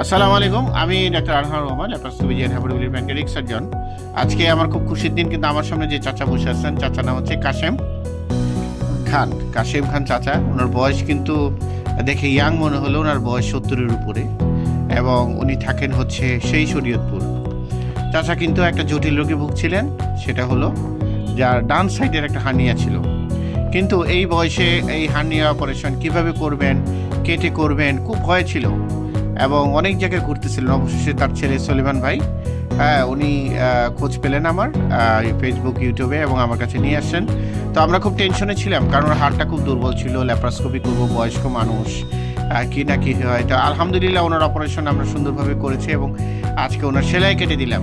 আসসালামু আলাইকুম, আমি doctor Anhar Rahman, laparoscopy and hepatology pancreatic surgeon. আজকে আমার খুব খুশির দিন, কিন্তু আমার সামনে যে চাচা বসে আছেন, চাচার নাম হচ্ছে কাশেম খান চাচা। ওনার বয়স কিন্তু দেখে ইয়াং মনে হলো, ওনার বয়স 70-এর উপরে, এবং উনি থাকেন হচ্ছে সেই শরীয়তপুর। চাচা কিন্তু একটা জটিল রোগে ভুগছিলেন, সেটা হলো যার ডান সাইডের একটা হার্নিয়া ছিল। কিন্তু এই বয়সে এই হার্নিয়া অপারেশন কিভাবে করবেন, কেটে করবেন, খুব ভয় ছিল এবং অনেক জায়গায় ঘুরতেছিলেন। অবশেষে তার ছেলে সলিমান ভাই উনি খোঁজ পেলেন আমার ফেসবুক, ইউটিউবে, এবং আমার কাছে নিয়ে আসছেন। তো আমরা খুব টেনশনে ছিলাম, কারণ ওর হাড়টা খুব দুর্বল ছিল। ল্যাপারোস্কোপি করবো, বয়স্ক মানুষ, কি না কি হয়। তো আলহামদুলিল্লাহ ওনার অপারেশন আমরা সুন্দরভাবে করেছি এবং আজকে ওনার সেলাই কেটে দিলাম।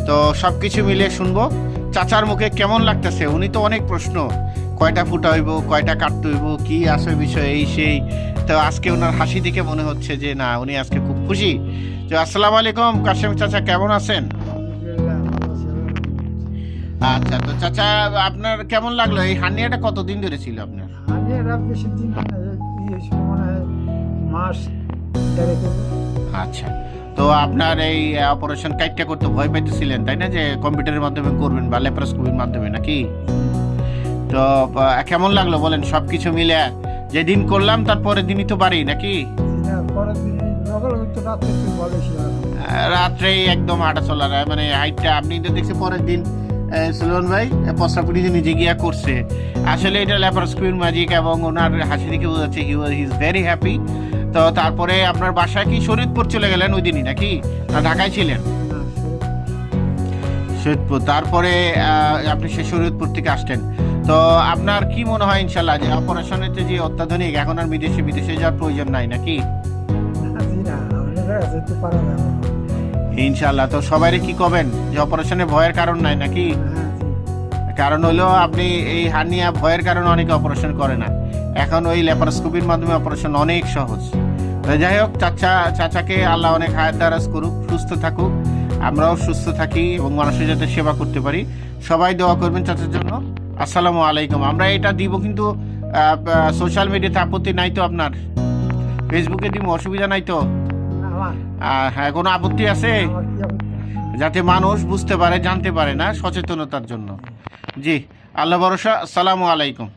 তো সব কিছু মিলিয়ে শুনবো চাচার মুখে কেমন লাগতেছে। উনি তো অনেক প্রশ্ন, কয়টা ফুটা হইব, কয়টা কাটতে হইব, কি আসে বিষয়, এই সেই। তো আজকে ওনার হাসি দেখে মনে হচ্ছে যে না, উনি আজকে খুব খুশি। তো আসসালামু আলাইকুম কাশেম চাচা, কেমন আছেন? আচ্ছা, তো চাচা আপনার কেমন লাগলো? এই হার্নিয়াটা কতদিন ধরে ছিল আপনার? আচ্ছা, তো আপনার এই অপারেশন কাইটটা করতে ভয় পাইতেছিলেন, তাই না? যে কম্পিউটারের মাধ্যমে করবেন বা ল্যাপারোস্কোপির মাধ্যমে, নাকি? তো কেমন লাগলো বলেন, সবকিছু মিলে? যেদিন করলাম তারপরের দিনই তো বাড়ি, নাকি? রাত্রে একদম হাঁটা চলার, মানে হাইটটা আপনি তো দেখছি পরের দিন সুলন ভাই প্রস্রাবটি নিজে গিয়া করছে। আসলে এটা ল্যাপারোস্কোপির ম্যাজিক, এবং ওনার হাসি দেখে বোঝা যাচ্ছে হি ইজ ভেরি হ্যাপি। তো তারপরে আপনার বাসায় কি শরীয়তপুর চলে গেলেন ওই দিনই, নাকি? না ঢাকায় ছিলেন? শরীয়তপুর। তারপরে আপনি সে শরীয়তপুর থেকে আসলেন। তো আপনার কি মনে হয় ইনশাল্লাহ যে অপারেশনের যে অত্যাধুনিক, এখন আর বিদেশে যাওয়ার প্রয়োজন নাই, নাকি? ইনশাল্লাহ। তো সবাই কি করবেন যে অপারেশনে ভয়ের কারণ নাই, নাকি? কারণ হলো আপনি এই হার্নিয়া ভয়ের কারণে অনেকে অপারেশন করে না। এখন ওই ল্যাপারোস্কোপির মাধ্যমে অপারেশন অনেক সহজ। তো যাই হোক, চাচাকে আল্লাহ অনেক হায়াত দারাজ করুক, সুস্থ থাকুক, আমরাও সুস্থ থাকি এবং মানুষের যাতে সেবা করতে পারি। সবাই দোয়া করবেন চাচার জন্য। আসসালামু আলাইকুম। আমরা এটা দিব কিন্তু সোশ্যাল মিডিয়াতে আপত্তি নাই তো? আপনার ফেসবুকে দিব, অসুবিধা নাই তো? হ্যাঁ, কোনো আপত্তি আছে? যাতে মানুষ বুঝতে পারে, জানতে পারে, না সচেতনতার জন্য। জি, আল্লাহ ভরসা। আসসালামু আলাইকুম।